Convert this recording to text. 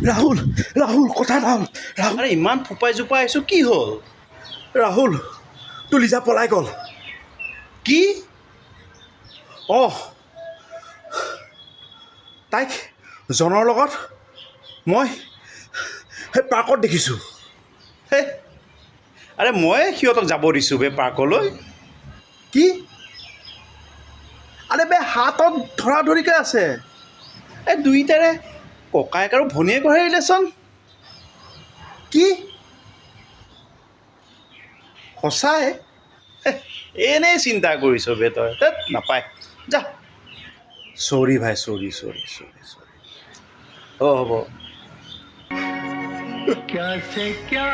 ৰাহুল ৰাহুল কথা এটা হ'ল ৰাহুল আৰে ইমান ফোপাই জোপাই আহিছোঁ কি হ'ল ৰাহুল তোৰ লিজা পলাই গ'ল কি অঁ তাইক জনৰ লগত মই সেই পাৰ্কত দেখিছোঁ হে আৰে মই সিহঁতক যাব দিছোঁ বে পাৰ্কলৈ কি আৰে বে হাতত ধৰা ধৰিকৈ আছে এই দুইটাৰে ককায়েক আৰু ভনীয়েকৰহে ৰিলেশ্যন কি সঁচাই এনেই চিন্তা কৰিছ বে তই ধেৎ নাপায় যা চৰি ভাই চৰি চৰি চৰি চৰি অঁ হ'ব क्या से क्या